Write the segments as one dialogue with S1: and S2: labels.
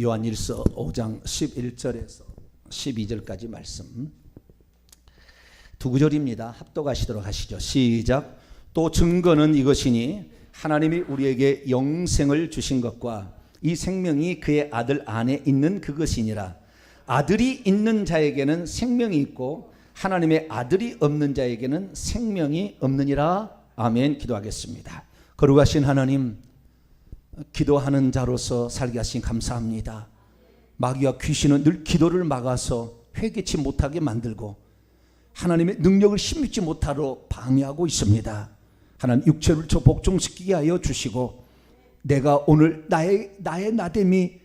S1: 요한일서 5장 11절에서 12절까지 말씀 두 구절입니다. 합독하시도록 하시죠. 시작. 또 증거는 이것이니 하나님이 우리에게 영생을 주신 것과 이 생명이 그의 아들 안에 있는 그것이니라. 아들이 있는 자에게는 생명이 있고 하나님의 아들이 없는 자에게는 생명이 없느니라. 아멘. 기도하겠습니다. 거룩하신 하나님, 기도하는 자로서 살게 하신 감사합니다. 마귀와 귀신은 늘 기도를 막아서 회개치 못하게 만들고 하나님의 능력을 힘입지 못하도록 방해하고 있습니다. 하나님, 육체를 저 복종시키게 하여 주시고 내가 오늘 나의 나됨이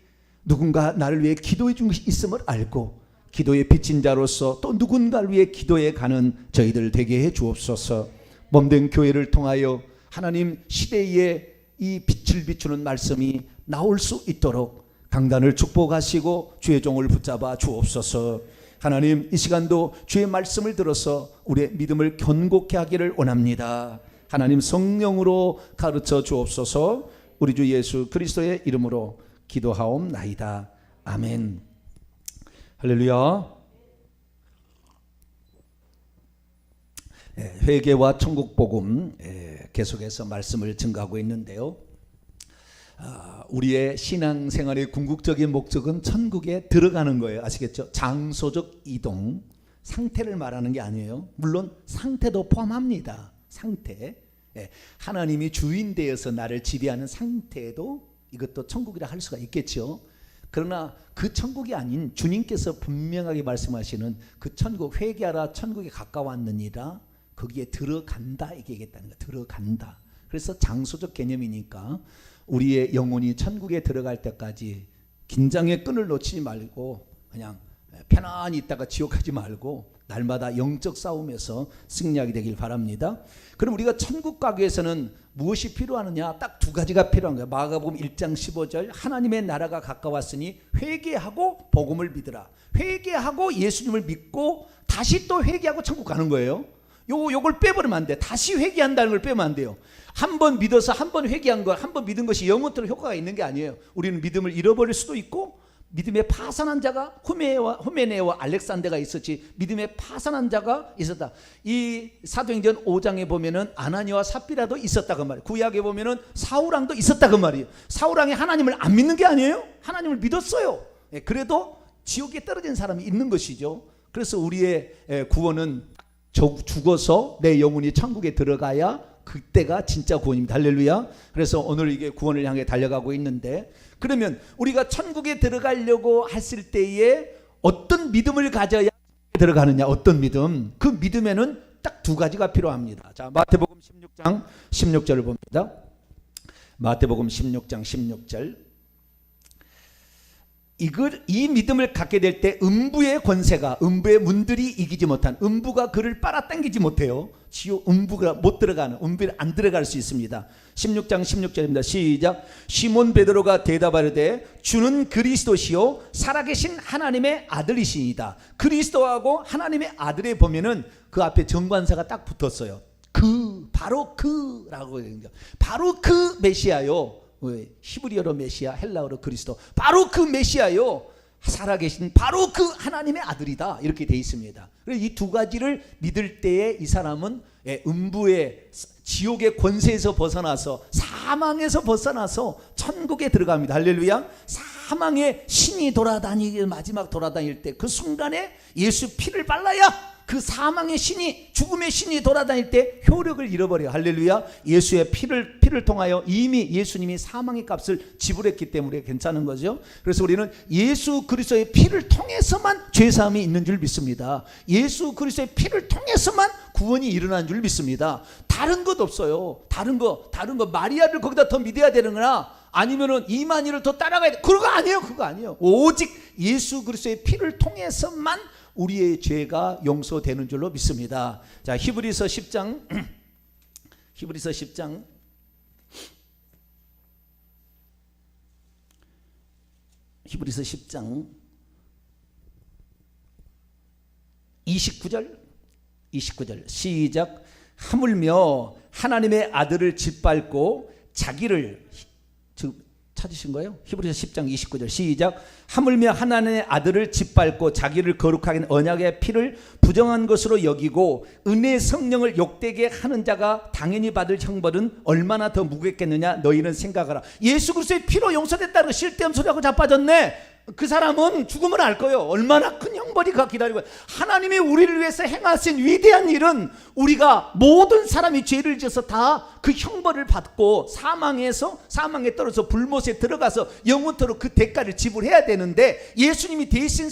S1: 누군가 나를 위해 기도해 준 것이 있음을 알고 기도에 비친 자로서 또 누군가를 위해 기도해 가는 저희들 되게 해 주옵소서. 몸된 교회를 통하여 하나님 시대에 이 빛을 비추는 말씀이 나올 수 있도록 강단을 축복하시고 주의 종을 붙잡아 주옵소서. 하나님, 이 시간도 주의 말씀을 들어서 우리의 믿음을 견고케 하기를 원합니다. 하나님, 성령으로 가르쳐 주옵소서. 우리 주 예수 그리스도의 이름으로 기도하옵나이다. 아멘. 할렐루야. 회개와 천국 복음 계속해서 말씀을 증가하고 있는데요. 우리의 신앙생활의 궁극적인 목적은 천국에 들어가는 거예요. 아시겠죠? 장소적 이동, 상태를 말하는 게 아니에요. 물론 상태도 포함합니다. 상태. 하나님이 주인 되어서 나를 지배하는 상태도 이것도 천국이라 할 수가 있겠죠. 그러나 그 천국이 아닌 주님께서 분명하게 말씀하시는 그 천국, 회개하라 천국에 가까웠느니라, 거기에 들어간다 이렇게 얘기했다는 거예요. 들어간다. 그래서 장소적 개념이니까 우리의 영혼이 천국에 들어갈 때까지 긴장의 끈을 놓치지 말고 그냥 편안히 있다가 지옥 가지 말고 날마다 영적 싸움에서 승리하게 되길 바랍니다. 그럼 우리가 천국 가기 위해서는 무엇이 필요하느냐? 딱 두 가지가 필요한 거예요. 마가복음 1장 15절, 하나님의 나라가 가까웠으니 회개하고 복음을 믿으라. 회개하고 예수님을 믿고 다시 또 회개하고 천국 가는 거예요. 요걸 빼버리면 안 돼. 다시 회개한다는 걸 빼면 안 돼요. 한 번 믿어서 한 번 회개한 것, 한 번 믿은 것이 영원토록 효과가 있는 게 아니에요. 우리는 믿음을 잃어버릴 수도 있고, 믿음에 파산한 자가 후메네와 알렉산더가 있었지, 믿음에 파산한 자가 있었다. 이 사도행전 5장에 보면은 아나니와 삽비라도 있었다 그 말이에요. 구약에 보면은 사울왕도 있었다 그 말이에요. 사울왕이 하나님을 안 믿는 게 아니에요. 하나님을 믿었어요. 그래도 지옥에 떨어진 사람이 있는 것이죠. 그래서 우리의 구원은 죽어서 내 영혼이 천국에 들어가야 그때가 진짜 구원입니다. 할렐루야. 그래서 오늘 이게 구원을 향해 달려가고 있는데, 그러면 우리가 천국에 들어가려고 했을 때에 어떤 믿음을 가져야 들어가느냐? 어떤 믿음? 그 믿음에는 딱 두 가지가 필요합니다. 자, 마태복음 16장 16절을 봅니다. 마태복음 16장 16절. 이 믿음을 갖게 될 때 음부의 권세가, 음부의 문들이 이기지 못한, 음부가 그를 빨아당기지 못해요. 지옥 음부가 못 들어가는, 음부에 안 들어갈 수 있습니다. 16장 16절입니다. 시작. 시몬 베드로가 대답하되 주는 그리스도시요 살아계신 하나님의 아들이시이다. 그리스도하고 하나님의 아들에 보면은 그 앞에 정관사가 딱 붙었어요. 바로 그라고 얘기합니다. 바로 그 메시아요. 히브리어로 메시아, 헬라어로 그리스도, 바로 그 메시아요, 살아계신 바로 그 하나님의 아들이다, 이렇게 되어 있습니다. 그래서 이 두 가지를 믿을 때에 이 사람은 음부의 지옥의 권세에서 벗어나서, 사망에서 벗어나서 천국에 들어갑니다. 할렐루야. 사망의 신이 돌아다니길, 마지막 돌아다닐 때 그 순간에 예수 피를 발라야 그 사망의 신이, 죽음의 신이 돌아다닐 때 효력을 잃어버려요. 할렐루야. 예수의 피를 통하여 이미 예수님이 사망의 값을 지불했기 때문에 괜찮은 거죠. 그래서 우리는 예수 그리스도의 피를 통해서만 죄사함이 있는 줄 믿습니다. 예수 그리스도의 피를 통해서만 구원이 일어난 줄 믿습니다. 다른 것 없어요. 다른 거 마리아를 거기다 더 믿어야 되는 거나 아니면은 이만희를 더 따라가야 돼. 그거 아니에요. 오직 예수 그리스도의 피를 통해서만 우리의 죄가 용서되는 줄로 믿습니다. 자, 히브리서 10장 29절 시작. 하물며 하나님의 아들을 짓밟고 자기를, 즉 찾으신 거예요? 히브리서 10장 29절 시작. 하물며 하나님의 아들을 짓밟고 자기를 거룩하게 한 언약의 피를 부정한 것으로 여기고 은혜의 성령을 욕되게 하는 자가 당연히 받을 형벌은 얼마나 더 무겁겠느냐 너희는 생각하라. 예수 그리스도의 피로 용서됐다는 거 쓸데없는 소리하고 자빠졌네. 그 사람은 죽으면 알 거예요. 얼마나 큰 형벌이 기다리고. 하나님이 우리를 위해서 행하신 위대한 일은 우리가 모든 사람이 죄를 지어서 다 그 형벌을 받고 사망에 떨어져 불못에 들어가서 영원토록 그 대가를 지불해야 되는데 예수님이 대신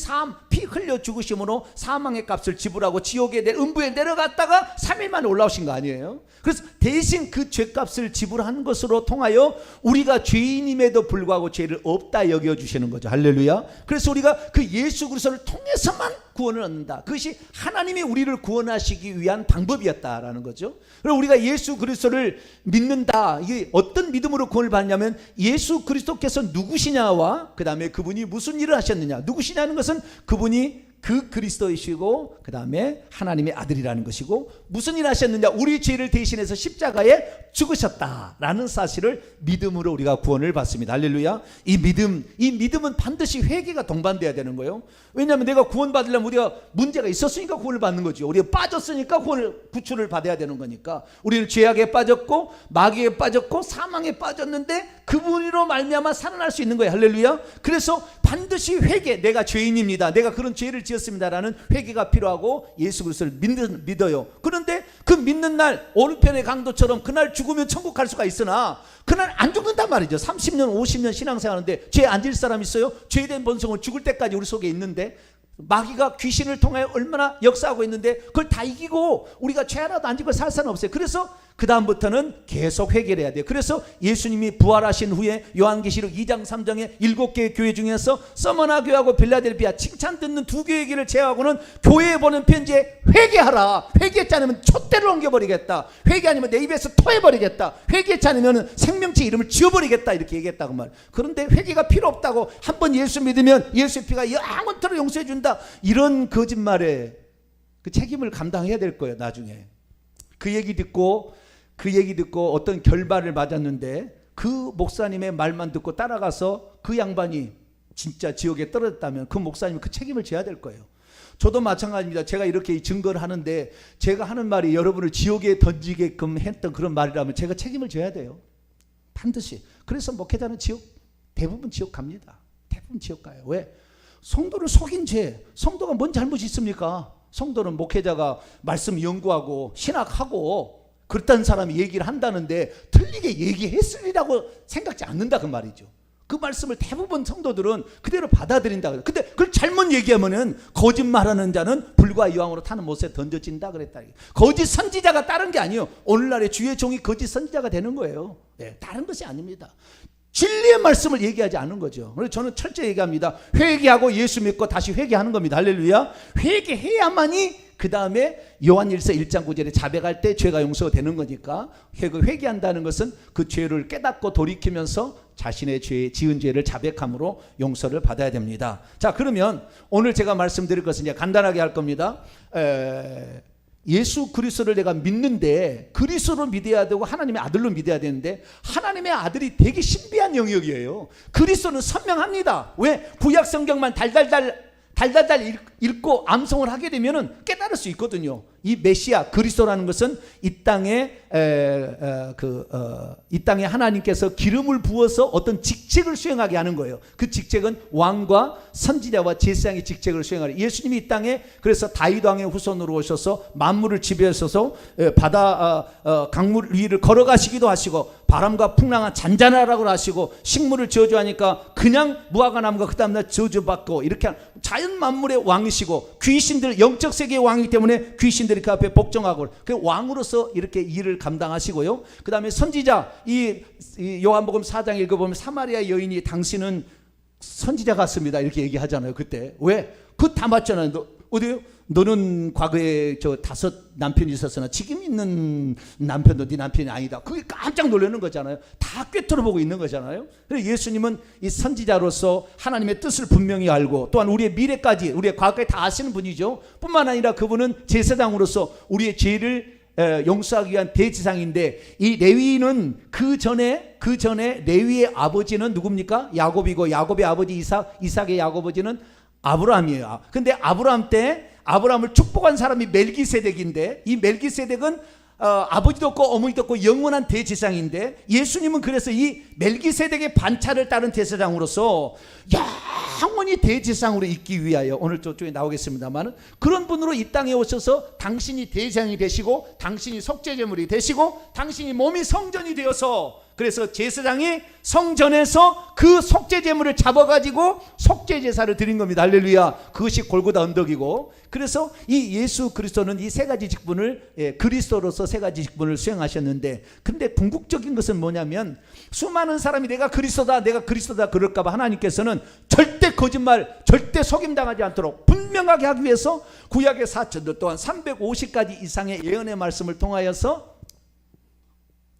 S1: 피 흘려 죽으심으로 사망의 값을 지불하고 지옥에 음부에 내려갔다가 3일 만에 올라오신 거 아니에요? 그래서 대신 그 죄값을 지불한 것으로 통하여 우리가 죄인임에도 불구하고 죄를 없다 여겨주시는 거죠. 할렐루야. 그래서 우리가 그 예수 그리스도를 통해서만 구원을 얻는다. 그것이 하나님이 우리를 구원하시기 위한 방법이었다라는 거죠. 그리고 우리가 예수 그리스도를 믿는다. 이게 어떤 믿음으로 구원을 받냐면 예수 그리스도께서 누구시냐와 그 다음에 그분이 무슨 일을 하셨느냐. 누구시냐는 것은 그분이 그 그리스도이시고 그 다음에 하나님의 아들이라는 것이고 무슨 일 하셨느냐. 우리 죄를 대신해서 십자가에 죽으셨다라는 사실을 믿음으로 우리가 구원을 받습니다. 할렐루야. 이 믿음은 반드시 회개가 동반돼야 되는 거예요. 왜냐하면 내가 구원받으려면 우리가 문제가 있었으니까 구원을 받는 거죠. 우리가 빠졌으니까 구출을 받아야 되는 거니까. 우리는 죄악에 빠졌고 마귀에 빠졌고 사망에 빠졌는데 그분으로 말미암아 살아날 수 있는 거예요. 할렐루야. 그래서 반드시 회개, 내가 죄인입니다, 내가 그런 죄를 지었습니다라는 회개가 필요하고 예수 그리스도를 믿어요. 그런데 그 믿는 날 오른편의 강도처럼 그날 죽으면 천국 갈 수가 있으나 그날 안 죽는단 말이죠. 30년 50년 신앙생활하는데 죄 안 질 사람 있어요? 죄된 본성은 죽을 때까지 우리 속에 있는데 마귀가 귀신을 통하여 얼마나 역사하고 있는데 그걸 다 이기고 우리가 죄 하나도 안 지고 살 사람 없어요. 그래서 그 다음부터는 계속 회개를 해야 돼요. 그래서 예수님이 부활하신 후에 요한계시록 2장 3장에 7개의 교회 중에서 서머나 교회하고 빌라델피아 칭찬 듣는 두 교회 얘기를 제외하고는 교회에 보낸 편지에 회개하라. 회개했지 않으면 촛대를 옮겨버리겠다. 회개 아니면 내 입에서 토해버리겠다. 회개했지 않으면 생명체 이름을 지워버리겠다. 이렇게 얘기했다고 말. 그런데 회개가 필요 없다고 한번 예수 믿으면 예수의 피가 영원토록 용서해 준다. 이런 거짓말에 그 책임을 감당해야 될 거예요. 나중에. 그 얘기 듣고 어떤 결말을 맞았는데 그 목사님의 말만 듣고 따라가서 그 양반이 진짜 지옥에 떨어졌다면 그 목사님은 그 책임을 져야 될 거예요. 저도 마찬가지입니다. 제가 이렇게 증거를 하는데 제가 하는 말이 여러분을 지옥에 던지게끔 했던 그런 말이라면 제가 책임을 져야 돼요. 반드시. 그래서 목회자는 대부분 지옥 갑니다. 대부분 지옥 가요. 왜? 성도를 속인 죄. 성도가 뭔 잘못이 있습니까? 성도는 목회자가 말씀 연구하고 신학하고 그렇다는 사람이 얘기를 한다는데 틀리게 얘기했으리라고 생각지 않는다 그 말이죠. 그 말씀을 대부분 성도들은 그대로 받아들인다. 근데 그걸 잘못 얘기하면은 거짓말하는 자는 불과 이왕으로 타는 못에 던져진다 그랬다. 거짓 선지자가 다른 게 아니에요. 오늘날의 주의 종이 거짓 선지자가 되는 거예요. 네, 다른 것이 아닙니다. 진리의 말씀을 얘기하지 않는 거죠. 그래서 저는 철저히 얘기합니다. 회개하고 예수 믿고 다시 회개하는 겁니다. 할렐루야. 회개해야만이 그 다음에 요한일서 1장 9절에 자백할 때 죄가 용서가 되는 거니까 회개한다는 것은 그 죄를 깨닫고 돌이키면서 자신의 지은 죄를 자백함으로 용서를 받아야 됩니다. 자, 그러면 오늘 제가 말씀드릴 것은 이제 간단하게 할 겁니다. 예수 그리스도를 내가 믿는데 그리스도로 믿어야 되고 하나님의 아들로 믿어야 되는데 하나님의 아들이 되게 신비한 영역이에요. 그리스도는 선명합니다. 왜? 구약 성경만 달달달 읽고 암송을 하게 되면은 깨달을 수 있거든요. 이 메시아 그리스도라는 것은 이 땅에 하나님께서 기름을 부어서 어떤 직책을 수행하게 하는 거예요. 그 직책은 왕과 선지자와 제사장의 직책을 수행하는. 예수님이 이 땅에 그래서 다윗 왕의 후손으로 오셔서 만물을 지배하셔서 바다 강물 위를 걸어가시기도 하시고 바람과 풍랑은 잔잔하라고 하시고 식물을 저주하니까 그냥 무화과 나무가 그 다음날 저주받고 이렇게 자연 만물의 왕이시고 귀신들 영적 세계의 왕이기 때문에 귀신들이 그 앞에 복종하고 그 왕으로서 이렇게 일을 감당하시고요. 그 다음에 선지자 이 요한복음 4장 읽어보면 사마리아 여인이 당신은 선지자 같습니다 이렇게 얘기하잖아요. 그때 왜? 그거 다 맞잖아요. 어디요? 너는 과거에 5 남편이 있었으나 지금 있는 남편도 네 남편이 아니다. 그게 깜짝 놀라는 거잖아요. 다 꿰뚫어 보고 있는 거잖아요. 그래서 예수님은 이 선지자로서 하나님의 뜻을 분명히 알고 또한 우리의 미래까지 우리의 과거에 다 아시는 분이죠. 뿐만 아니라 그분은 제사장으로서 우리의 죄를 용서하기 위한 대지상인데, 이 레위는 그 전에 레위의 아버지는 누굽니까? 야곱이고, 야곱의 아버지 이삭의 아버지는 아브라함이에요. 근데 아브라함 때 아브라함을 축복한 사람이 멜기세덱인데, 이 멜기세덱은 아버지도 없고 어머니도 없고 영원한 대제사장인데, 예수님은 그래서 이 멜기세덱의 반차를 따른 대제사장으로서 영원히 대제사장으로 있기 위하여, 오늘 저쪽에 나오겠습니다만, 그런 분으로 이 땅에 오셔서 당신이 대제사장이 되시고, 당신이 속죄제물이 되시고, 당신이 몸이 성전이 되어서, 그래서 제사장이 성전에서 그 속죄제물을 잡아가지고 속죄제사를 드린 겁니다. 할렐루야. 그것이 골고다 언덕이고, 그래서 이 예수 그리스도는 이 세 가지 직분을, 그리스도로서 세 가지 직분을 수행하셨는데, 근데 궁극적인 것은 뭐냐면, 수많은 사람이 내가 그리스도다 그럴까봐 하나님께서는 절대 거짓말, 절대 속임당하지 않도록 분명하게 하기 위해서 구약의 4천도 또한 350가지 이상의 예언의 말씀을 통하여서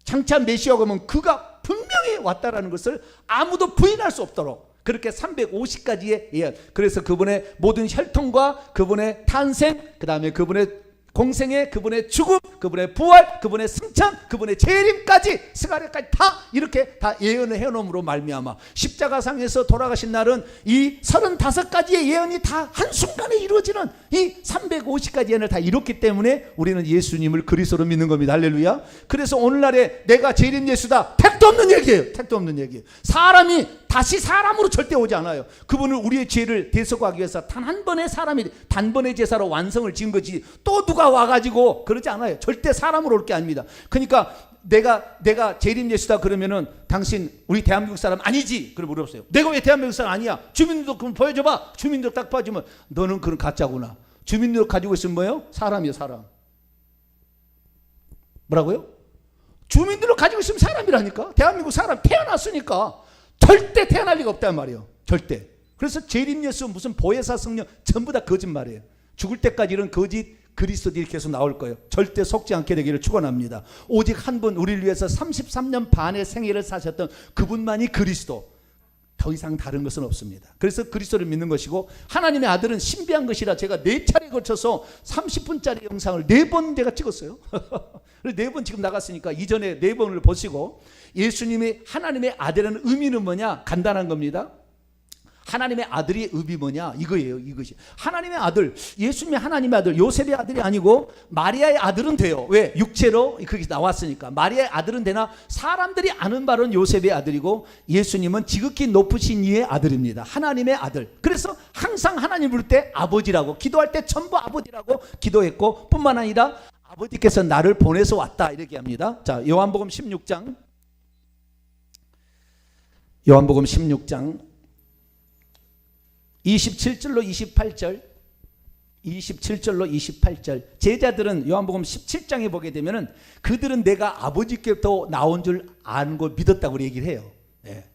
S1: 장차 메시아가 오면 그가 분명히 왔다라는 것을 아무도 부인할 수 없도록 그렇게 350가지의 예언, 그래서 그분의 모든 혈통과 그분의 탄생, 그 다음에 그분의 공생애, 그분의 죽음, 그분의 부활, 그분의 승천, 그분의 재림까지, 스가랴까지 다 이렇게 다 예언을 해놓음으로 말미암아 십자가상에서 돌아가신 날은 이 35가지의 예언이 다 한순간에 이루어지는 이 350가지 예언을 다 이뤘기 때문에 우리는 예수님을 그리스도로 믿는 겁니다. 할렐루야. 그래서 오늘날에 내가 재림 예수다, 택도 없는 얘기예요. 택도 없는 얘기예요. 사람이 다시 사람으로 절대 오지 않아요. 그분을 우리의 죄를 대속하기 위해서 단 한 번의 사람이 단번의 제사로 완성을 지은 거지, 또 누가 와가지고 그러지 않아요. 절대 사람으로 올 게 아닙니다. 그러니까 내가 재림 예수다 그러면은 당신 우리 대한민국 사람 아니지? 그럼 물어보세요. 내가 왜 대한민국 사람 아니야? 주민등록 그럼 보여줘봐. 주민등록 딱 봐주면 너는 그런 가짜구나. 주민등록 가지고 있으면 뭐예요? 사람이에요, 사람. 뭐라고요? 주민등록 가지고 있으면 사람이라니까. 대한민국 사람 태어났으니까 절대 태어날 리가 없단 말이에요. 절대. 그래서 재림 예수, 무슨 보혜사 성령 전부 다 거짓말이에요. 죽을 때까지 이런 거짓 그리스도들이 계속 나올 거예요. 절대 속지 않게 되기를 축원합니다. 오직 한 분, 우리를 위해서 33년 반의 생애를 사셨던 그분만이 그리스도, 더 이상 다른 것은 없습니다. 그래서 그리스도를 믿는 것이고, 하나님의 아들은 신비한 것이라 제가 4차례에 걸쳐서 30분짜리 영상을 4번 제가 찍었어요. 4번 지금 나갔으니까 이전에 4번을 보시고, 예수님이 하나님의 아들이라는 의미는 뭐냐? 간단한 겁니다. 하나님의 아들의 의미 뭐냐? 이거예요. 이것이 하나님의 아들, 예수님이 하나님의 아들, 요셉의 아들이 아니고 마리아의 아들은 돼요. 왜? 육체로 그게 나왔으니까. 마리아의 아들은 되나 사람들이 아는 바로는 요셉의 아들이고, 예수님은 지극히 높으신 이의 아들입니다. 하나님의 아들. 그래서 항상 하나님 부를 때 아버지라고, 기도할 때 전부 아버지라고 기도했고, 뿐만 아니라 아버지께서 나를 보내서 왔다 이렇게 합니다. 자, 요한복음 16장 27절로 28절, 제자들은 요한복음 17장에 보게 되면은 그들은 내가 아버지께부터 나온 줄 아는 걸 믿었다고 얘기를 해요.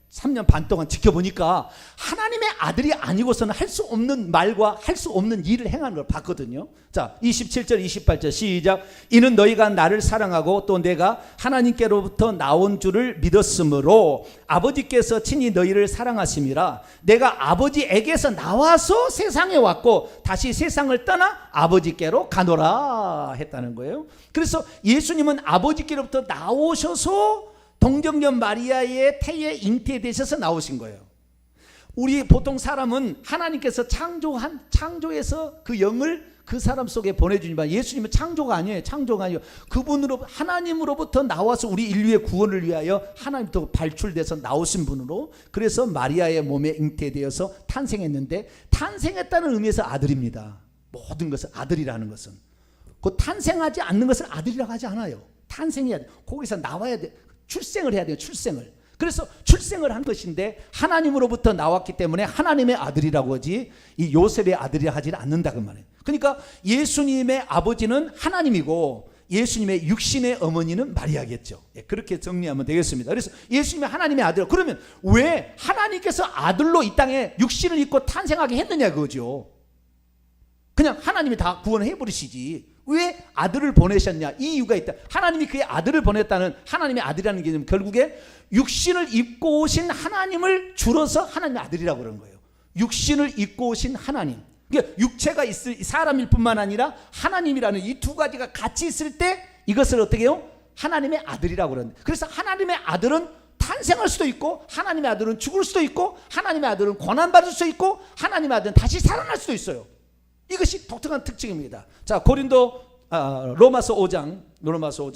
S1: 3년 반 동안 지켜보니까 하나님의 아들이 아니고서는 할 수 없는 말과 할 수 없는 일을 행하는 걸 봤거든요. 자, 27절 28절 시작. 이는 너희가 나를 사랑하고 또 내가 하나님께로부터 나온 줄을 믿었으므로 아버지께서 친히 너희를 사랑하심이라. 내가 아버지에게서 나와서 세상에 왔고 다시 세상을 떠나 아버지께로 가노라 했다는 거예요. 그래서 예수님은 아버지께로부터 나오셔서 동정녀 마리아의 태에 잉태되셔서 나오신 거예요. 우리 보통 사람은 하나님께서 창조해서 그 영을 그 사람 속에 보내주지만, 예수님은 창조가 아니에요. 창조가 아니에요. 그분으로, 하나님으로부터 나와서 우리 인류의 구원을 위하여 하나님부터 발출돼서 나오신 분으로, 그래서 마리아의 몸에 잉태되어서 탄생했는데, 탄생했다는 의미에서 아들입니다. 모든 것은 아들이라는 것은. 그 탄생하지 않는 것을 아들이라고 하지 않아요. 탄생해야 돼. 거기서 나와야 돼. 출생을 해야 돼요. 출생을. 그래서 출생을 한 것인데 하나님으로부터 나왔기 때문에 하나님의 아들이라고 하지, 이 요셉의 아들이라 하지 않는다 그 말이에요. 그러니까 예수님의 아버지는 하나님이고 예수님의 육신의 어머니는 마리아겠죠. 그렇게 정리하면 되겠습니다. 그래서 예수님의 하나님의 아들, 그러면 왜 하나님께서 아들로 이 땅에 육신을 입고 탄생하게 했느냐 그거죠. 그냥 하나님이 다 구원해 버리시지 왜 아들을 보내셨냐? 이 이유가 있다. 하나님이 그의 아들을 보냈다는, 하나님의 아들이라는 개념, 결국에 육신을 입고 오신 하나님을 줄여서 하나님의 아들이라고 그런 거예요. 육신을 입고 오신 하나님. 그러니까 육체가 있을 사람일 뿐만 아니라 하나님이라는 이 두 가지가 같이 있을 때 이것을 어떻게 해요? 하나님의 아들이라고 그러는데, 그래서 하나님의 아들은 탄생할 수도 있고, 하나님의 아들은 죽을 수도 있고, 하나님의 아들은 고난받을 수도 있고, 하나님의 아들은 다시 살아날 수도 있어요. 이것이 독특한 특징입니다. 자, 로마서 5장 로마서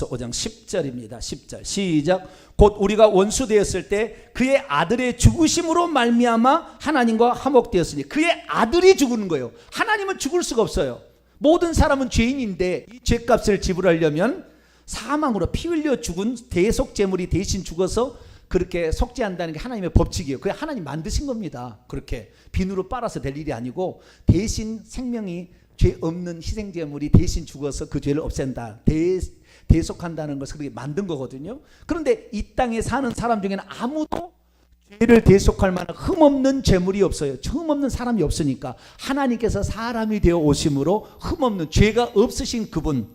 S1: 5장 10절입니다. 10절 시작. 곧 우리가 원수 되었을 때 그의 아들의 죽으심으로 말미암아 하나님과 화목되었으니, 그의 아들이 죽는 거예요. 하나님은 죽을 수가 없어요. 모든 사람은 죄인인데 이 죄값을 지불하려면 사망으로 피 흘려 죽은 대속 제물이 대신 죽어서 그렇게 속죄한다는 게 하나님의 법칙이에요. 그게 하나님 만드신 겁니다. 그렇게 비누로 빨아서 될 일이 아니고, 대신 생명이 죄 없는 희생 제물이 대신 죽어서 그 죄를 없앤다, 대속한다는 것을 그렇게 만든 거거든요. 그런데 이 땅에 사는 사람 중에는 아무도 죄를 대속할 만한 흠없는 제물이 없어요. 흠없는 사람이 없으니까 하나님께서 사람이 되어 오심으로 흠없는, 죄가 없으신 그분,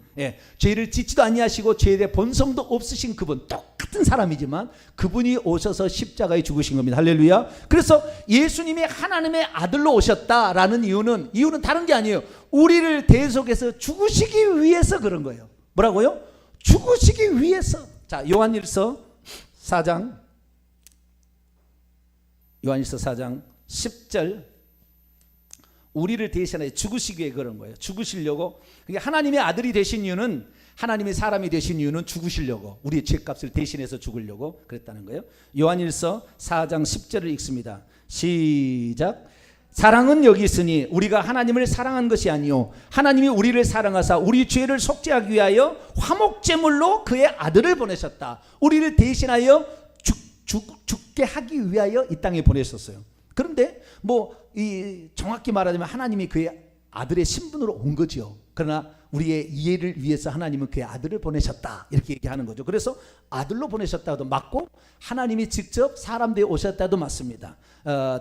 S1: 죄를 짓지도 아니하시고 죄에 대해 본성도 없으신 그분, 똑같은 사람이지만 그분이 오셔서 십자가에 죽으신 겁니다. 할렐루야. 그래서 예수님이 하나님의 아들로 오셨다라는 이유는 다른 게 아니에요. 우리를 대속해서 죽으시기 위해서 그런 거예요. 뭐라고요? 죽으시기 위해서. 자, 요한일서 4장 10절. 우리를 대신하여 죽으시기 위해 그런 거예요. 죽으시려고. 하나님의 아들이 되신 이유는, 하나님의 사람이 되신 이유는 죽으시려고, 우리의 죄값을 대신해서 죽으려고 그랬다는 거예요. 요한일서 4장 10절을 읽습니다. 시작. 사랑은 여기 있으니 우리가 하나님을 사랑한 것이 아니요 하나님이 우리를 사랑하사 우리 죄를 속죄하기 위하여 화목제물로 그의 아들을 보내셨다. 우리를 대신하여 죽게 하기 위하여 이 땅에 보내셨어요. 그런데 정확히 말하자면 하나님이 그의 아들의 신분으로 온 거죠. 그러나 우리의 이해를 위해서 하나님은 그의 아들을 보내셨다, 이렇게 얘기하는 거죠. 그래서 아들로 보내셨다도 맞고, 하나님이 직접 사람 되어 오셨다도 맞습니다.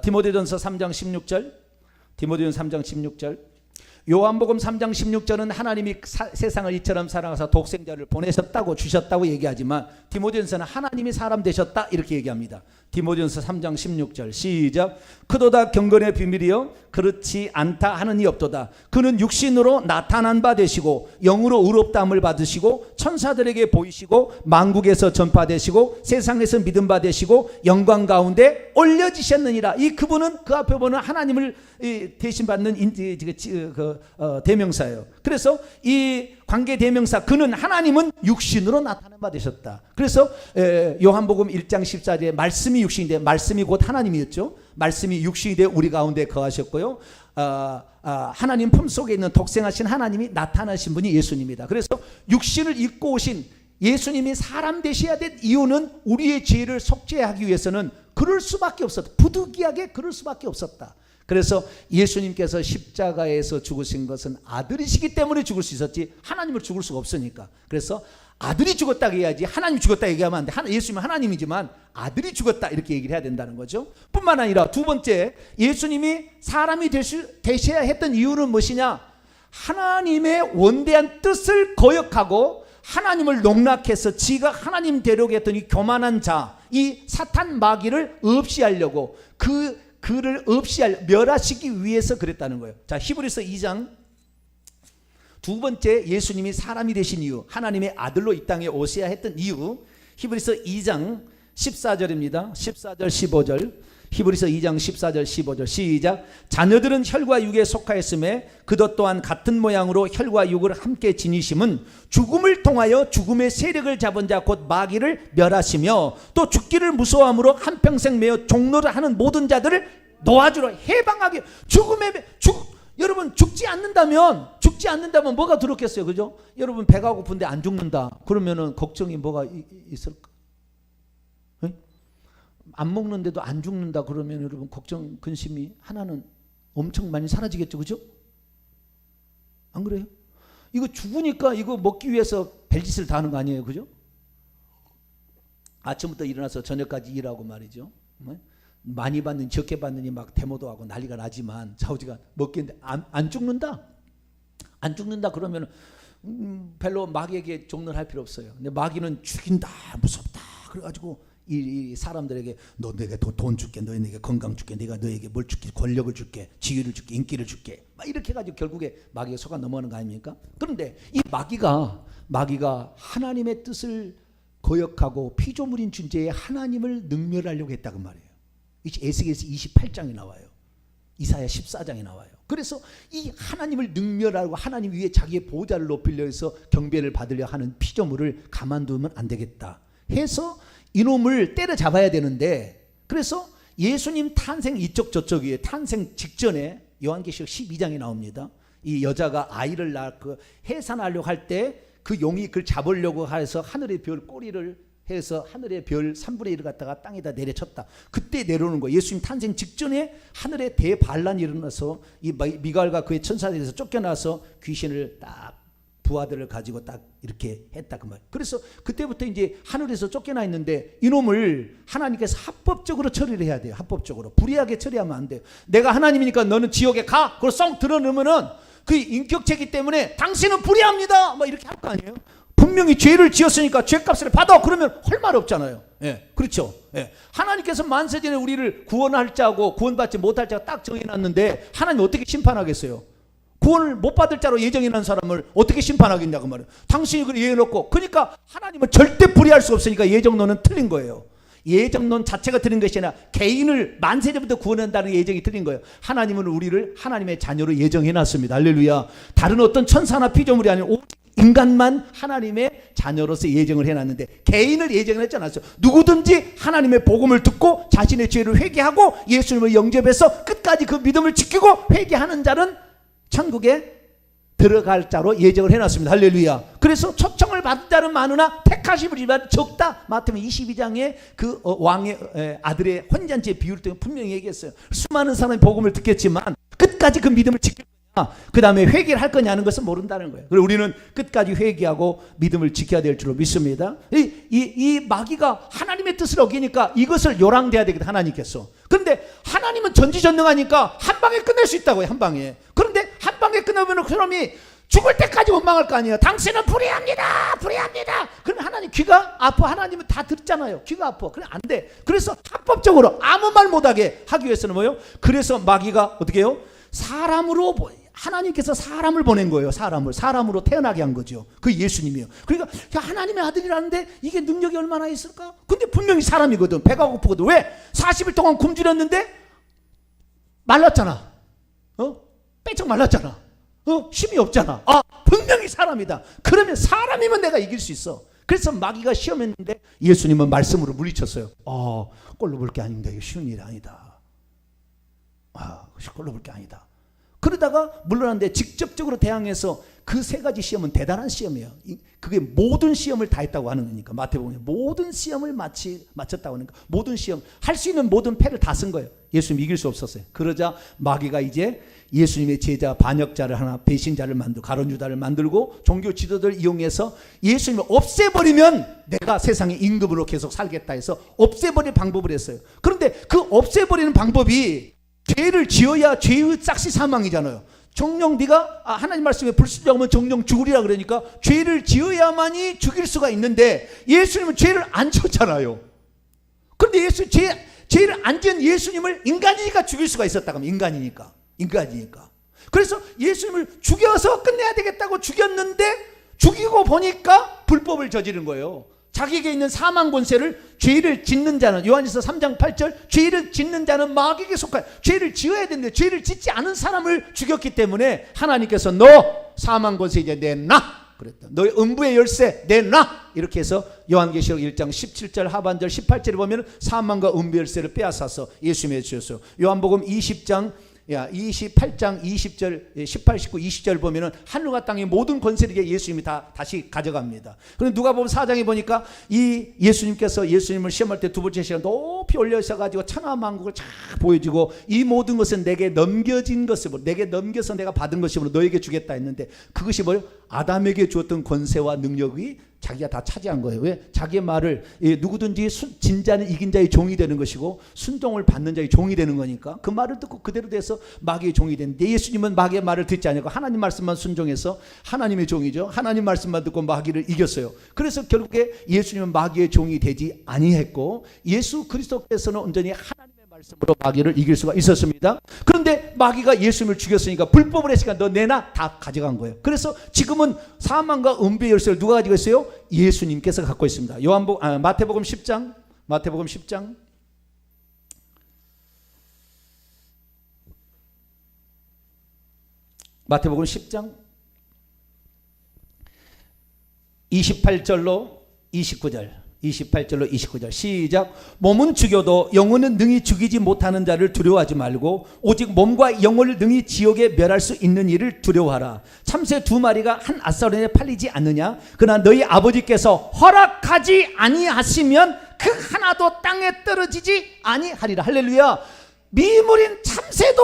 S1: 디모데전서 3장 16절, 요한복음 3장 16절은 하나님이 세상을 이처럼 사랑하사 독생자를 보내셨다고, 주셨다고 얘기하지만, 디모데전서는 하나님이 사람 되셨다, 이렇게 얘기합니다. 디모데전서 3장 16절 시작. 그도다 경건의 비밀이요 그렇지 않다 하는 이 없도다. 그는 육신으로 나타난 바 되시고 영으로 의롭다함을 받으시고 천사들에게 보이시고 만국에서 전파되시고 세상에서 믿음 바 되시고 영광 가운데 올려지셨느니라. 이 그분은 그 앞에 보는 하나님을 대신 받는 대명사예요. 그래서 이 관계 대명사 그는, 하나님은 육신으로 나타난 바 되셨다. 그래서 요한복음 1장 14절에 말씀이 육신인데, 말씀이 곧 하나님이었죠. 말씀이 육신이 되어 우리 가운데 거하셨고요. 하나님 품속에 있는 독생하신 하나님이 나타나신 분이 예수님입니다. 그래서 육신을 입고 오신 예수님이 사람 되셔야 될 이유는 우리의 죄를 속죄하기 위해서는 그럴 수밖에 없었다. 부득이하게 그럴 수밖에 없었다. 그래서 예수님께서 십자가에서 죽으신 것은 아들이시기 때문에 죽을 수 있었지, 하나님을 죽을 수가 없으니까. 그래서 아들이 죽었다 해야지, 하나님이 죽었다 얘기하면 안 돼. 예수님은 하나님이지만 아들이 죽었다, 이렇게 얘기를 해야 된다는 거죠. 뿐만 아니라 두 번째, 예수님이 사람이 되셔야 했던 이유는 무엇이냐? 하나님의 원대한 뜻을 거역하고 하나님을 농락해서 지가 하나님 되려고 했던 이 교만한 자, 이 사탄 마귀를 없이하려고, 그를 멸하시기 위해서 그랬다는 거예요. 자, 히브리서 2장 두 번째, 예수님이 사람이 되신 이유, 하나님의 아들로 이 땅에 오셔야 했던 이유, 히브리서 2장 14절입니다. 14절 15절. 히브리서 2장 14절 15절 시작. 자녀들은 혈과 육에 속하였음에 그것 또한 같은 모양으로 혈과 육을 함께 지니심은 죽음을 통하여 죽음의 세력을 잡은 자 곧 마귀를 멸하시며 또 죽기를 무서워함으로 한평생 매어 종노를 하는 모든 자들을 놓아주러 해방하게. 여러분 죽지 않는다면 뭐가 들었겠어요, 그죠? 여러분 배가 고픈데 안 죽는다 그러면은 걱정이 뭐가 있을까? 안 먹는데도 안 죽는다 그러면 여러분 걱정, 근심이 하나는 엄청 많이 사라지겠죠, 그죠? 안 그래요? 이거 죽으니까 이거 먹기 위해서 별짓을 다 하는 거 아니에요, 그죠? 아침부터 일어나서 저녁까지 일하고 말이죠. 많이 받는 적게 받느니 막 데모도 하고 난리가 나지만 좌우지간 먹겠는데 안 죽는다. 안 죽는다 그러면 별로 마귀에게 종론할 필요 없어요. 근데 마귀는 죽인다, 무섭다 그래가지고 이 사람들에게 너 내게 돈 줄게, 너에게 건강 줄게, 내가 너에게 뭘 줄게, 권력을 줄게, 지위를 줄게, 인기를 줄게, 막 이렇게 해가지고 결국에 마귀가 속아 넘어가는 거 아닙니까? 그런데 이 마귀가 하나님의 뜻을 거역하고 피조물인 존재의 하나님을 능멸하려고 했다고 말이에요. 에스겔서 28장에 나와요. 이사야 14장에 나와요. 그래서 이 하나님을 능멸하고 하나님 위에 자기의 보좌를 높이려 해서 경배를 받으려 하는 피조물을 가만두면 안 되겠다 해서 이놈을 때려잡아야 되는데, 그래서 예수님 탄생 이쪽 저쪽이에요. 탄생 직전에 요한계시록 12장에 나옵니다. 이 여자가 아이를 낳고 해산하려고 할 때 그 용이 그를 잡으려고 해서 하늘의 별 꼬리를 해서 하늘의 별 3분의 1을 갖다가 땅에다 내려쳤다. 그때 내려오는 거예요. 예수님 탄생 직전에 하늘에 대반란이 일어나서 이 미가엘과 그의 천사들에서 쫓겨나서 귀신을 딱 부하들을 가지고 딱 이렇게 했다 그 말. 그래서 그때부터 이제 하늘에서 쫓겨나 있는데 이놈을 하나님께서 합법적으로 처리를 해야 돼요. 합법적으로. 불의하게 처리하면 안 돼요. 내가 하나님이니까 너는 지옥에 가. 그걸 쏙 들어놓으면은 그 인격체이기 때문에 당신은 불의합니다. 뭐 이렇게 할 거 아니에요. 분명히 죄를 지었으니까 죄값을 받아. 그러면 할 말 없잖아요. 예, 그렇죠. 예. 하나님께서 만세전에 우리를 구원할 자고 구원받지 못할 자가 딱 정해놨는데 하나님 어떻게 심판하겠어요? 구원을 못 받을 자로 예정해놓은 사람을 어떻게 심판하겠냐고 말이에요. 당신이 그걸 예정해놓고, 그러니까 하나님은 절대 불의할 수 없으니까 예정론은 틀린 거예요. 예정론 자체가 틀린 것이 아니라 개인을 만세전부터 구원한다는 예정이 틀린 거예요. 하나님은 우리를 하나님의 자녀로 예정해놨습니다. 할렐루야. 다른 어떤 천사나 피조물이 아니라 오직 인간만 하나님의 자녀로서 예정을 해놨는데 개인을 예정을 했지 않았어요. 누구든지 하나님의 복음을 듣고 자신의 죄를 회개하고 예수님을 영접해서 끝까지 그 믿음을 지키고 회개하는 자는 천국에 들어갈 자로 예정을 해놨습니다. 할렐루야. 그래서 초청을 받은 자는 많으나 택하심을 적다. 마태복음 22장에 그 왕의 아들의 혼잔치의 비유를 통해 분명히 얘기했어요. 수많은 사람이 복음을 듣겠지만 끝까지 그 믿음을 지킬 거냐, 그 다음에 회개를 할 거냐는 것은 모른다는 거예요. 그리고 우리는 끝까지 회개하고 믿음을 지켜야 될 줄로 믿습니다. 이 마귀가 하나님의 뜻을 어기니까 이것을 요랑돼야 되겠다, 하나님께서. 그런데 하나님은 전지전능하니까 한 방에 끝낼 수 있다고요. 한 방에. 그런데 한 방에 끝나면 그 사람이 죽을 때까지 원망할 거 아니에요. 당신은 불의합니다. 불의합니다. 그러면 하나님 귀가 아파. 하나님은 다 듣잖아요. 귀가 아파. 그래 안 돼. 그래서 합법적으로 아무 말 못하게 하기 위해서는 뭐예요? 그래서 마귀가 어떻게 해요? 사람으로, 하나님께서 사람을 보낸 거예요. 사람으로 태어나게 한 거죠. 그 예수님이요. 그러니까 하나님의 아들이라는데 이게 능력이 얼마나 있을까? 근데 분명히 사람이거든. 배가 고프거든. 왜? 40일 동안 굶주렸는데 말랐잖아. 빼쩍 말랐잖아. 힘이 없잖아. 아, 분명히 사람이다. 그러면 사람이면 내가 이길 수 있어. 그래서 마귀가 시험했는데 예수님은 말씀으로 물리쳤어요. 꼴로 볼 게 아닙니다. 이거 쉬운 일이 아니다. 꼴로 볼 게 아니다. 그러다가 물러났는데 직접적으로 대항해서 그 세 가지 시험은 대단한 시험이에요. 그게 모든 시험을 다 했다고 하는 거니까. 마태복음에 모든 시험을 마쳤다고 하는 거. 모든 시험, 할 수 있는 모든 패를 다 쓴 거예요. 예수님 이길 수 없었어요. 그러자 마귀가 이제 예수님의 제자 반역자를 하나, 배신자를 만들고 가룟유다를 만들고 종교 지도자를 이용해서 예수님을 없애버리면 내가 세상의 임금으로 계속 살겠다 해서 없애버릴 방법을 했어요. 그런데 그 없애버리는 방법이 죄를 지어야 죄의 싹시 사망이잖아요. 정령 네가 하나님 말씀에 불순종하면 정령 죽으리라 그러니까 죄를 지어야만이 죽일 수가 있는데 예수님은 죄를 안 지었잖아요. 그런데 죄를 안 지은 예수님을 인간이니까 죽일 수가 있었다고 하면 인간이니까. 그래서 예수님을 죽여서 끝내야 되겠다고 죽였는데 죽이고 보니까 불법을 저지른 거예요. 자기에게 있는 사망 권세를 죄를 짓는 자는, 요한일서 3장 8절, 죄를 짓는 자는 마귀에게 속하여 죄를 지어야 되는데 죄를 짓지 않은 사람을 죽였기 때문에 하나님께서 너 사망 권세 이제 내놔 그랬다. 너의 음부의 열쇠 내놔. 이렇게 해서 요한계시록 1장 17절 하반절 18절에 보면 사망과 음부의 열쇠를 빼앗아서 예수님에게 주셨어요. 요한복음 28장 20절, 18, 19, 20절 보면은 하늘과 땅의 모든 권세를 예수님이 다시 가져갑니다. 그런데 누가복음 4장에 보니까 이 예수님께서 예수님을 시험할 때 두 번째 시간 높이 올려서가지고 천하만국을 쫙 보여주고 이 모든 것은 내게 넘겨진 것으로, 내게 넘겨서 내가 받은 것이므로 너에게 주겠다 했는데 그것이 뭐예요? 아담에게 주었던 권세와 능력이 자기가 다 차지한 거예요. 왜? 자기의 말을 누구든지 진 자는 이긴 자의 종이 되는 것이고 순종을 받는 자의 종이 되는 거니까 그 말을 듣고 그대로 돼서 마귀의 종이 되는데, 예수님은 마귀의 말을 듣지 않고 하나님 말씀만 순종해서 하나님의 종이죠. 하나님 말씀만 듣고 마귀를 이겼어요. 그래서 결국에 예수님은 마귀의 종이 되지 아니했고, 예수 그리스도께서는 온전히 하나님의 말씀으로 마귀를 이길 수가 있었습니다. 그런데 마귀가 예수님을 죽였으니까, 불법을 했으니까 너 내놔 다 가져간 거예요. 그래서 지금은 사망과 은비의 열쇠를 누가 가지고 있어요? 예수님께서 갖고 있습니다. 마태복음 10장 마태복음 10장 28절로 29절 시작. 몸은 죽여도 영혼은 능히 죽이지 못하는 자를 두려워하지 말고 오직 몸과 영혼을 능히 지옥에 멸할 수 있는 이를 두려워하라. 참새 2마리가 한 앗사론에 팔리지 않느냐? 그러나 너희 아버지께서 허락하지 아니하시면 그 하나도 땅에 떨어지지 아니하리라. 할렐루야. 미물인 참새도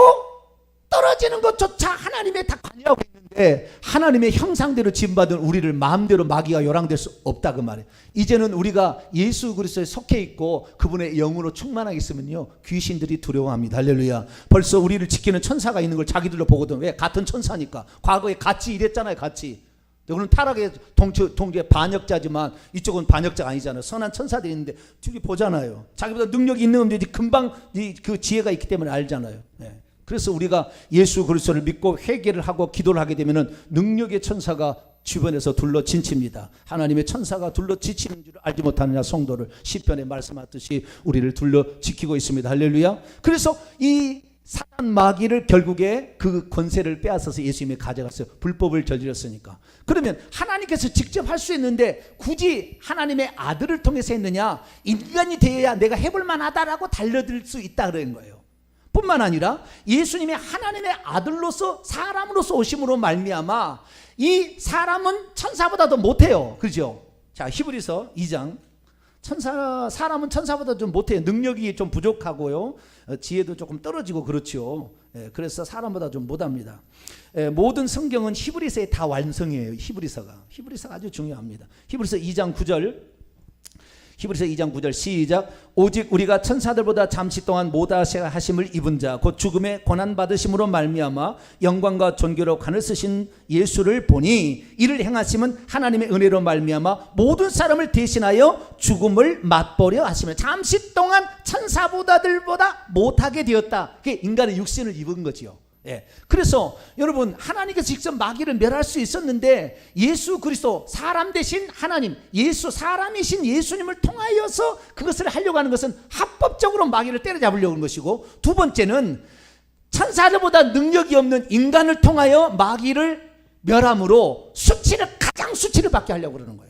S1: 떨어지는 것조차 하나님의 다 관여하고 있는데, 하나님의 형상대로 지음받은 우리를 마음대로 마귀가 요랑될 수 없다 그 말이에요. 이제는 우리가 예수 그리스도에 속해 있고 그분의 영으로 충만하게 있으면요, 귀신들이 두려워합니다. 할렐루야. 벌써 우리를 지키는 천사가 있는 걸 자기들로 보거든. 왜? 같은 천사니까. 과거에 같이 일했잖아요. 같이. 그는 타락의 동지의 반역자지만 이쪽은 반역자가 아니잖아요. 선한 천사들이 있는데 둘이 보잖아요. 자기보다 능력이 있는 분들이 금방 그 지혜가 있기 때문에 알잖아요. 네. 그래서 우리가 예수 그리스도를 믿고 회개를 하고 기도를 하게 되면은 능력의 천사가 주변에서 둘러 진칩니다. 하나님의 천사가 둘러 지치는 줄 알지 못하느냐. 성도를 시편에 말씀하듯이 우리를 둘러 지키고 있습니다. 할렐루야. 그래서 이 사단 마귀를 결국에 그 권세를 빼앗아서 예수님이 가져갔어요. 불법을 저질렀으니까. 그러면 하나님께서 직접 할 수 있는데 굳이 하나님의 아들을 통해서 했느냐? 인간이 되어야 내가 해볼 만하다라고 달려들 수 있다 그런 거예요. 뿐만 아니라 예수님이 하나님의 아들로서 사람으로서 오심으로 말미암아 이 사람은 천사보다도 못해요. 그렇죠? 자, 히브리서 2장. 사람은 천사보다 좀 못해요. 능력이 좀 부족하고요, 지혜도 조금 떨어지고 그렇죠. 그래서 사람보다 좀 못합니다. 모든 성경은 히브리서에 다 완성이에요. 히브리서가 아주 중요합니다. 히브리서 2장 9절 시작. 오직 우리가 천사들보다 잠시 동안 못하심을 입은 자 곧 죽음의 고난받으심으로 말미암아 영광과 존귀로 관을 쓰신 예수를 보니 이를 행하심은 하나님의 은혜로 말미암아 모든 사람을 대신하여 죽음을 맛보려 하시며, 잠시 동안 천사보다들보다 못하게 되었다. 그게 인간의 육신을 입은 거지요. 예. 그래서 여러분, 하나님께서 직접 마귀를 멸할 수 있었는데 예수 그리스도 사람 대신 하나님, 사람이신 예수님을 통하여서 그것을 하려고 하는 것은 합법적으로 마귀를 때려잡으려고 하는 것이고, 두 번째는 천사들보다 능력이 없는 인간을 통하여 마귀를 멸함으로 가장 수치를 받게 하려고 그러는 거예요.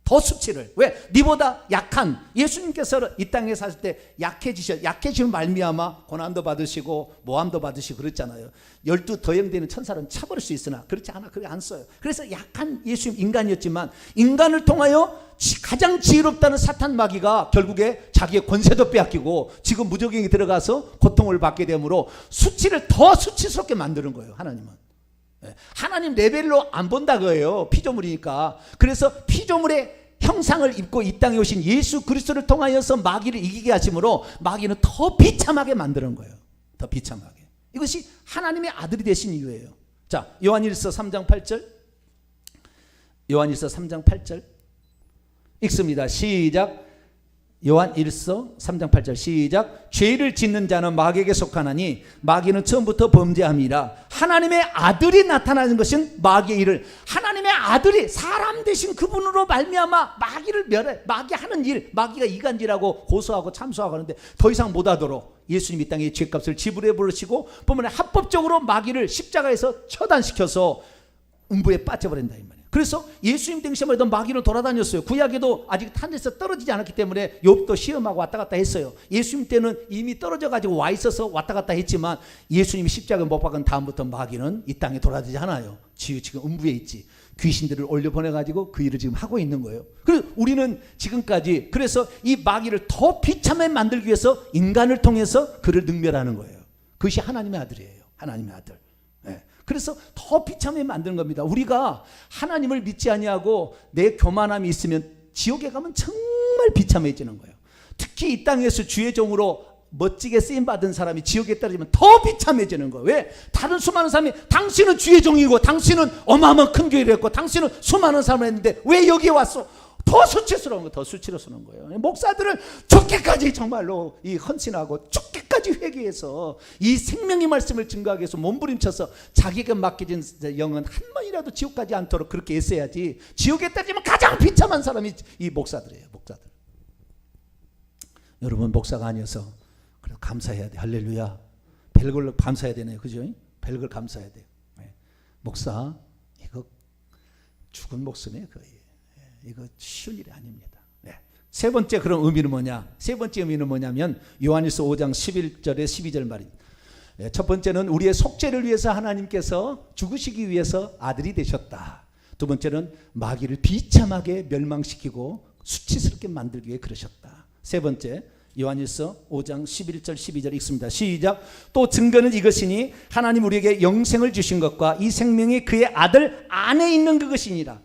S1: 더 수치를. 왜? 니보다 약한 예수님께서 이 땅에 사실 때 약해지면 말미암아 고난도 받으시고 모함도 받으시고 그랬잖아요. 12 더형되는 천사는 차버릴 수 있으나 그렇지 않아. 그렇게 안 써요. 그래서 약한 예수님 인간이었지만 인간을 통하여 가장 지혜롭다는 사탄 마귀가 결국에 자기의 권세도 빼앗기고 지금 무저갱이 들어가서 고통을 받게 되므로 수치를 더 수치스럽게 만드는 거예요. 하나님은. 하나님 레벨로 안 본다 거예요. 피조물이니까. 그래서 피조물의 형상을 입고 이 땅에 오신 예수 그리스도를 통하여서 마귀를 이기게 하심으로 마귀는 더 비참하게 만드는 거예요. 더 비참하게. 이것이 하나님의 아들이 되신 이유예요. 자, 요한일서 3장 8절 읽습니다. 시작. 요한일서 3장 8절 시작. 죄를 짓는 자는 마귀에게 속하나니 마귀는 처음부터 범죄함이라. 하나님의 아들이 나타나는 것은 마귀의 일을, 하나님의 아들이 사람 되신 그분으로 말미암아 마귀를 멸해. 마귀 하는 일, 마귀가 이간질하고 고소하고 참소하고 하는데 더 이상 못하도록 예수님이 땅에 죄값을 지불해 버리시고 보면 합법적으로 마귀를 십자가에서 처단시켜서 음부에 빠져버린다 이 말이에요. 그래서 예수님 등심에도 마귀는 돌아다녔어요. 구약에도 아직 하늘에서 떨어지지 않았기 때문에 욥도 시험하고 왔다 갔다 했어요. 예수님 때는 이미 떨어져 가지고 와 있어서 왔다 갔다 했지만 예수님이 십자가에 못 박은 다음부터 마귀는 이 땅에 돌아다니지 않아요. 지금 음부에 있지. 귀신들을 올려보내가지고 그 일을 지금 하고 있는 거예요. 그래서 우리는 지금까지 그래서 이 마귀를 더 비참하게 만들기 위해서 인간을 통해서 그를 능멸하는 거예요. 그것이 하나님의 아들이에요. 하나님의 아들. 예. 그래서 더 비참하게 만드는 겁니다. 우리가 하나님을 믿지 아니하고 내 교만함이 있으면 지옥에 가면 정말 비참해지는 거예요. 특히 이 땅에서 주의 종으로 멋지게 쓰임받은 사람이 지옥에 떨어지면 더 비참해지는 거예요. 왜? 다른 수많은 사람이 당신은 주의 종이고 당신은 어마어마한 큰 교회를 했고 당신은 수많은 사람을 했는데 왜 여기에 왔어? 더 수치스러운 거예요. 더 수치스러운 거예요. 목사들은 죽기까지 정말로 이 헌신하고 죽기까지 회개해서 이 생명의 말씀을 증거하기 위해서 몸부림쳐서 자기가 맡겨진 영은 한 번이라도 지옥까지 않도록 그렇게 애써야지. 지옥에 떨어지면 가장 비참한 사람이 이 목사들이에요. 목사들. 여러분 목사가 아니어서 그래 감사해야 돼. 할렐루야. 별걸 감사해야 되네요. 그죠? 별걸 감사해야 돼요. 목사 이거 죽은 목숨이에요. 거의. 이거 쉬운 일이 아닙니다. 세 번째 그런 의미는 뭐냐? 세 번째 의미는 뭐냐면 요한일서 5장 11절에 12절 말입니다. 첫 번째는 우리의 속죄를 위해서 하나님께서 죽으시기 위해서 아들이 되셨다. 두 번째는 마귀를 비참하게 멸망시키고 수치스럽게 만들기 위해 그러셨다. 세 번째 요한일서 5장 11절 12절 읽습니다. 시작. 또 증거는 이것이니 하나님 우리에게 영생을 주신 것과 이 생명이 그의 아들 안에 있는 그것이니라.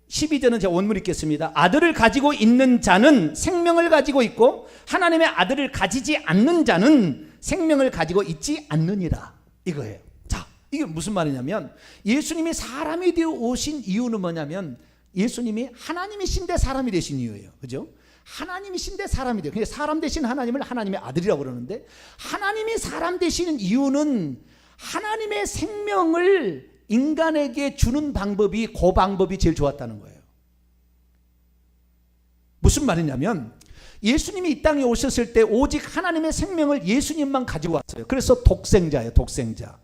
S1: 12절은 제가 원문 읽겠습니다. 아들을 가지고 있는 자는 생명을 가지고 있고 하나님의 아들을 가지지 않는 자는 생명을 가지고 있지 않느니라. 이거예요. 자, 이게 무슨 말이냐면 예수님이 사람이 되어 오신 이유는 뭐냐면 예수님이 하나님이신데 사람이 되신 이유예요. 그죠? 하나님이신데 사람이 돼요. 그냥 사람 되신 하나님을 하나님의 아들이라고 그러는데 하나님이 사람 되시는 이유는 하나님의 생명을 인간에게 주는 방법이 그 방법이 제일 좋았다는 거예요. 무슨 말이냐면 예수님이 이 땅에 오셨을 때 오직 하나님의 생명을 예수님만 가지고 왔어요. 그래서 독생자예요. 독생자.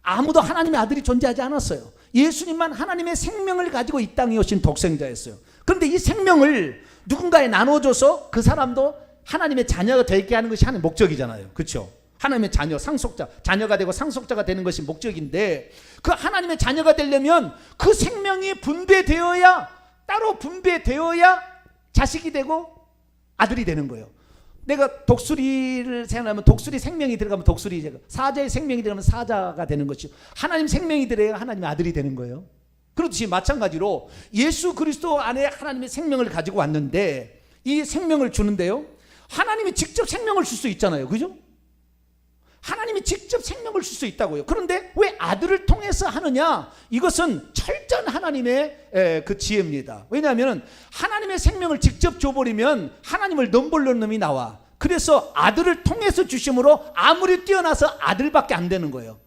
S1: 아무도 하나님의 아들이 존재하지 않았어요. 예수님만 하나님의 생명을 가지고 이 땅에 오신 독생자였어요. 그런데 이 생명을 누군가에 나눠줘서 그 사람도 하나님의 자녀가 되게 하는 것이 하나님의 목적이잖아요. 그렇죠? 하나님의 자녀, 상속자, 자녀가 되고 상속자가 되는 것이 목적인데 그 하나님의 자녀가 되려면 그 생명이 분배되어야 따로 분배되어야 자식이 되고 아들이 되는 거예요. 내가 독수리를 생각하면 독수리 생명이 들어가면 독수리, 사자의 생명이 들어가면 사자가 되는 것이죠. 하나님 생명이 들어야 하나님의 아들이 되는 거예요. 그렇듯이 마찬가지로 예수 그리스도 안에 하나님의 생명을 가지고 왔는데 이 생명을 주는데요. 하나님이 직접 생명을 줄 수 있잖아요. 그죠? 하나님이 직접 생명을 줄 수 있다고요. 그런데 왜 아들을 통해서 하느냐? 이것은 철저한 하나님의 그 지혜입니다. 왜냐하면 하나님의 생명을 직접 줘버리면 하나님을 넘보는 놈이 나와. 그래서 아들을 통해서 주심으로 아무리 뛰어나서 아들밖에 안 되는 거예요.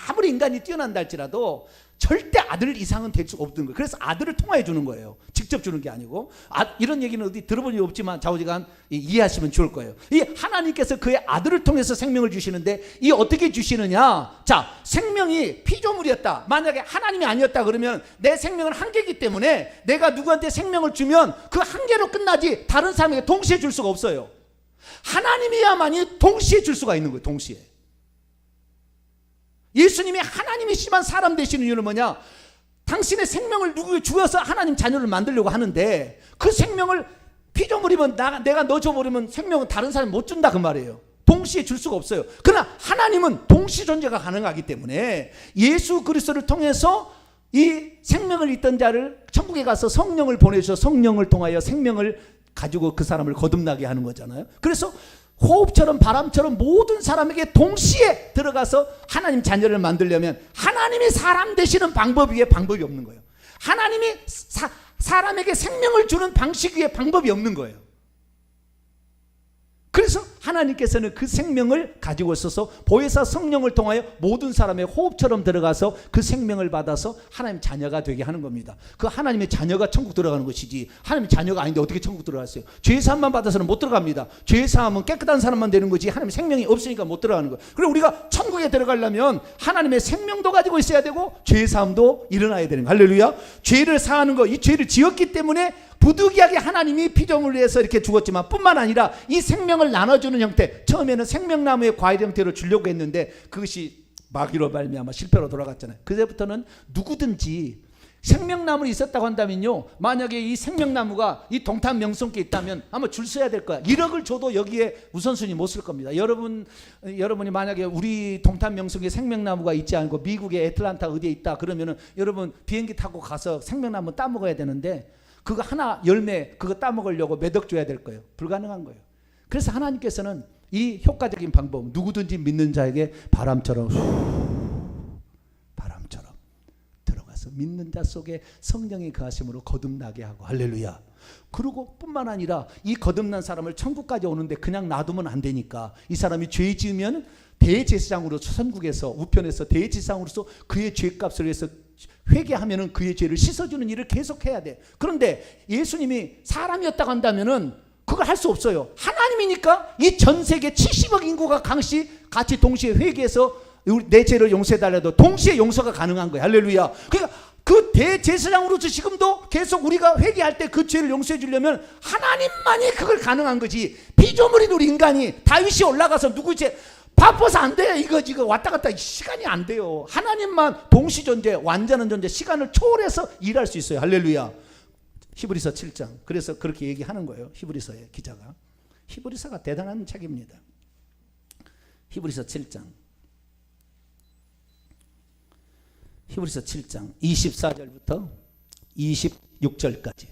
S1: 아무리 인간이 뛰어난다 할지라도 절대 아들 이상은 될 수가 없는 거예요. 그래서 아들을 통하여 주는 거예요. 직접 주는 게 아니고. 이런 얘기는 어디 들어본 적 없지만 좌우지간 이해하시면 좋을 거예요. 이 하나님께서 그의 아들을 통해서 생명을 주시는데 이 어떻게 주시느냐? 자, 생명이 피조물이었다. 만약에 하나님이 아니었다 그러면 내 생명은 한계이기 때문에 내가 누구한테 생명을 주면 그 한계로 끝나지 다른 사람에게 동시에 줄 수가 없어요. 하나님이야만이 동시에 줄 수가 있는 거예요. 동시에. 예수님이 하나님이시지만 사람 되시는 이유는 뭐냐? 당신의 생명을 누구에게 주어서 하나님 자녀를 만들려고 하는데 그 생명을 피조물이면 내가 너 줘버리면 생명은 다른 사람이 못 준다 그 말이에요. 동시에 줄 수가 없어요. 그러나 하나님은 동시 존재가 가능하기 때문에 예수 그리스도를 통해서 이 생명을 있던 자를 천국에 가서 성령을 보내셔서 성령을 통하여 생명을 가지고 그 사람을 거듭나게 하는 거잖아요. 그래서 호흡처럼 바람처럼 모든 사람에게 동시에 들어가서 하나님 자녀를 만들려면 하나님이 사람 되시는 방법 위에 방법이 없는 거예요. 하나님이 사람에게 생명을 주는 방식 위에 방법이 없는 거예요. 그래서 하나님께서는 그 생명을 가지고 있어서 보혜사 성령을 통하여 모든 사람의 호흡처럼 들어가서 그 생명을 받아서 하나님 자녀가 되게 하는 겁니다. 그 하나님의 자녀가 천국 들어가는 것이지 하나님의 자녀가 아닌데 어떻게 천국 들어갔어요? 죄사함만 받아서는 못 들어갑니다. 죄사함은 깨끗한 사람만 되는 거지 하나님의 생명이 없으니까 못 들어가는 거예요. 그리고 우리가 천국에 들어가려면 하나님의 생명도 가지고 있어야 되고 죄사함도 일어나야 되는 거예요. 할렐루야. 죄를 사하는 거, 이 죄를 지었기 때문에 부득이하게 하나님이 피조물을 위해서 이렇게 죽었지만 뿐만 아니라 이 생명을 나눠주는 형태, 처음에는 생명나무의 과일 형태로 주려고 했는데 그것이 마귀로 말미암아 실패로 돌아갔잖아요. 그때부터는 누구든지 생명나무가 있었다고 한다면요, 만약에 이 생명나무가 이 동탄 명성교에 있다면 아마 줄 서야 될 거야. 1억을 줘도 여기에 우선순위 못 쓸 겁니다. 여러분이 만약에 우리 동탄 명성교에 생명나무가 있지 않고 미국의 애틀란타 어디에 있다 그러면은 여러분 비행기 타고 가서 생명나무 따먹어야 되는데, 그거 하나 열매 그거 따먹으려고 몇 억 줘야 될 거예요. 불가능한 거예요. 그래서 하나님께서는 이 효과적인 방법, 누구든지 믿는 자에게 바람처럼 들어가서 믿는 자 속에 성령의 거하심으로 거듭나게 하고, 할렐루야. 그리고 뿐만 아니라 이 거듭난 사람을 천국까지 오는데 그냥 놔두면 안 되니까, 이 사람이 죄 지으면 대제사장으로서 천국에서 우편에서 대제사장으로서 그의 죄값을 위해서 회개하면은 그의 죄를 씻어주는 일을 계속해야 돼. 그런데 예수님이 사람이었다고 한다면은 그걸 할 수 없어요. 하나님이니까 이 전 세계 70억 인구가 같이 동시에 회개해서 내 죄를 용서해달라도 동시에 용서가 가능한 거예요. 할렐루야. 그러니까 그 대제사장으로서 지금도 계속 우리가 회개할 때 그 죄를 용서해 주려면 하나님만이 그걸 가능한 거지. 피조물인 우리 인간이 다윗이 올라가서 누구 죄 바빠서 안 돼요. 이거 왔다 갔다 시간이 안 돼요. 하나님만 동시 존재, 완전한 존재, 시간을 초월해서 일할 수 있어요. 할렐루야. 히브리서 7장. 그래서 그렇게 얘기하는 거예요. 히브리서의 기자가. 히브리서가 대단한 책입니다. 히브리서 7장. 히브리서 7장 24절부터 26절까지.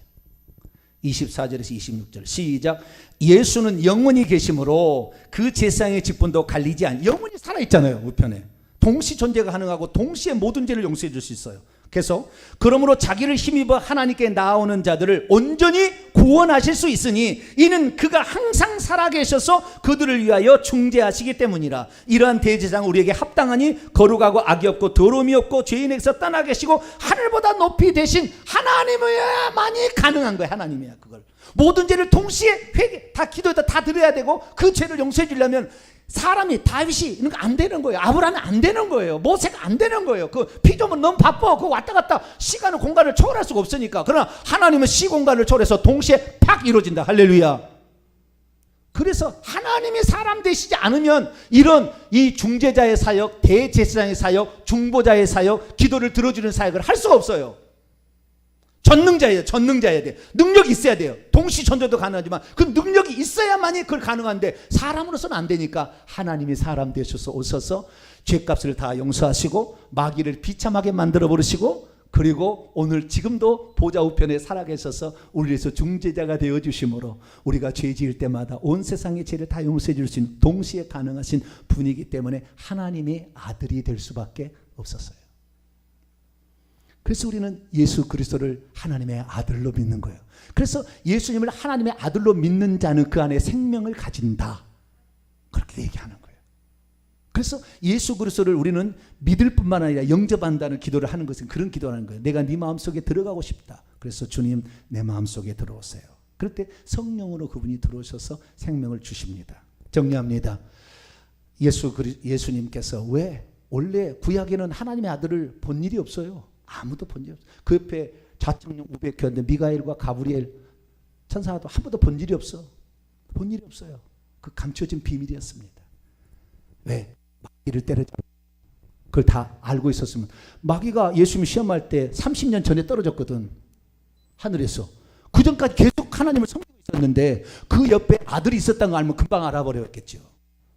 S1: 24절에서 26절 시작. 예수는 영원히 계심으로 그 제사장의 직분도 갈리지 않, 영원히 살아있잖아요. 우편에 동시 존재가 가능하고 동시에 모든 죄를 용서해 줄 수 있어요. 계속 그러므로 자기를 힘입어 하나님께 나오는 자들을 온전히 구원하실 수 있으니 이는 그가 항상 살아계셔서 그들을 위하여 중재하시기 때문이라. 이러한 대제사장 우리에게 합당하니 거룩하고 악이 없고 더러움이 없고 죄인에게서 떠나 계시고 하늘보다 높이 되신 하나님이야만이 가능한 거예요. 하나님이야. 그걸 모든 죄를 동시에 회개 다 기도에다 다 드려야 되고, 그 죄를 용서해 주려면 사람이 다윗이 이런 거 안 되는 거예요. 아브라함이 안 되는 거예요. 모세가 안 되는 거예요. 그 피조물 너무 바빠. 그 왔다 갔다 시간을 공간을 초월할 수가 없으니까. 그러나 하나님은 시공간을 초월해서 동시에 팍 이루어진다. 할렐루야. 그래서 하나님이 사람 되시지 않으면 이런 이 중재자의 사역, 대제사장의 사역, 중보자의 사역, 기도를 들어주는 사역을 할 수가 없어요. 전능자예요. 전능자여야 돼요. 능력이 있어야 돼요. 동시 존재도 가능하지만 그 능력이 있어야만이 그걸 가능한데 사람으로서는 안 되니까 하나님이 사람 되셔서 오셔서 죄값을 다 용서하시고 마귀를 비참하게 만들어 버리시고, 그리고 오늘 지금도 보좌 우편에 살아계셔서 우리를 위해서 중재자가 되어주심으로 우리가 죄 지을 때마다 온 세상의 죄를 다 용서해 줄 수 있는 동시에 가능하신 분이기 때문에 하나님의 아들이 될 수밖에 없었어요. 그래서 우리는 예수 그리스도를 하나님의 아들로 믿는 거예요. 그래서 예수님을 하나님의 아들로 믿는 자는 그 안에 생명을 가진다. 그렇게 얘기하는 거예요. 그래서 예수 그리스도를 우리는 믿을 뿐만 아니라 영접한다는 기도를 하는 것은 그런 기도를 하는 거예요. 내가 네 마음속에 들어가고 싶다. 그래서 주님 내 마음속에 들어오세요. 그럴 때 성령으로 그분이 들어오셔서 생명을 주십니다. 정리합니다. 예수님께서 왜 원래 구약에는 하나님의 아들을 본 일이 없어요. 아무도 본 일이 없어요. 그 옆에 좌측령 우백교였는데 미가엘과 가브리엘 천사도 한 번도 본 일이 없어. 본 일이 없어요. 그 감춰진 비밀이었습니다. 왜? 마귀를 때려잡고 그걸 다 알고 있었으면. 마귀가 예수님 시험할 때 30년 전에 떨어졌거든. 하늘에서. 그 전까지 계속 하나님을 섬기고 있었는데 그 옆에 아들이 있었다는 걸 알면 금방 알아버렸겠죠.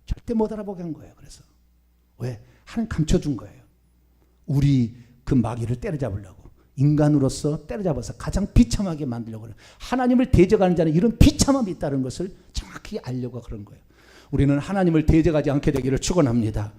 S1: 절대 못 알아보게 한 거예요. 그래서 왜? 하나님 감춰준 거예요. 우리 그 마귀를 때려잡으려고, 인간으로서 때려잡아서 가장 비참하게 만들려고 그래요. 하나님을 대적하는 자는 이런 비참함이 있다는 것을 정확히 알려고 그런 거예요. 우리는 하나님을 대적하지 않게 되기를 축원합니다.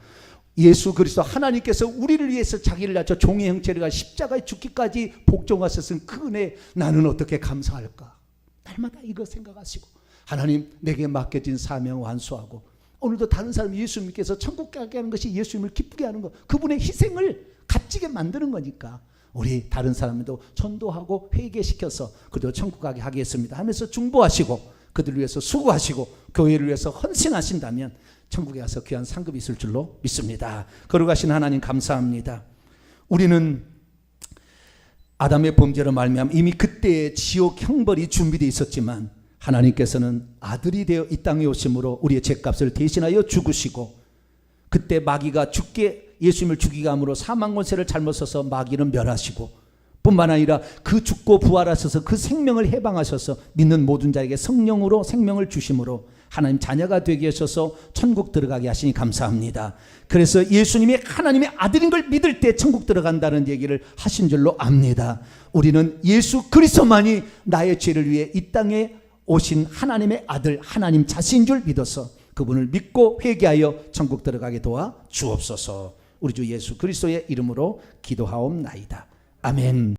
S1: 예수 그리스도 하나님께서 우리를 위해서 자기를 낮춰 종의 형체를 가지고 십자가에 죽기까지 복종하셨은 그 은혜, 나는 어떻게 감사할까? 날마다 이거 생각하시고 하나님 내게 맡겨진 사명 완수하고, 오늘도 다른 사람 예수님께서 천국 가게 하는 것이 예수님을 기쁘게 하는 것, 그분의 희생을 값지게 만드는 거니까 우리 다른 사람도 전도하고 회개시켜서 그도 천국 가게 하겠습니다 하면서 중보하시고 그들을 위해서 수고하시고 교회를 위해서 헌신하신다면 천국에 가서 귀한 상급이 있을 줄로 믿습니다. 거룩하신 하나님 감사합니다. 우리는 아담의 범죄로 말미암아 이미 그때의 지옥 형벌이 준비되어 있었지만 하나님께서는 아들이 되어 이 땅에 오심으로 우리의 죄값을 대신하여 죽으시고, 그때 마귀가 예수님을 죽이게 함으로 사망 권세를 잘못 써서 마귀는 멸하시고 뿐만 아니라 그 죽고 부활하셔서 그 생명을 해방하셔서 믿는 모든 자에게 성령으로 생명을 주심으로 하나님 자녀가 되게 하셔서 천국 들어가게 하시니 감사합니다. 그래서 예수님이 하나님의 아들인 걸 믿을 때 천국 들어간다는 얘기를 하신 줄로 압니다. 우리는 예수 그리스도만이 나의 죄를 위해 이 땅에 오신 하나님의 아들 하나님 자신인 줄 믿어서 그분을 믿고 회개하여 천국 들어가게 도와 주옵소서. 우리 주 예수 그리스도의 이름으로 기도하옵나이다. 아멘.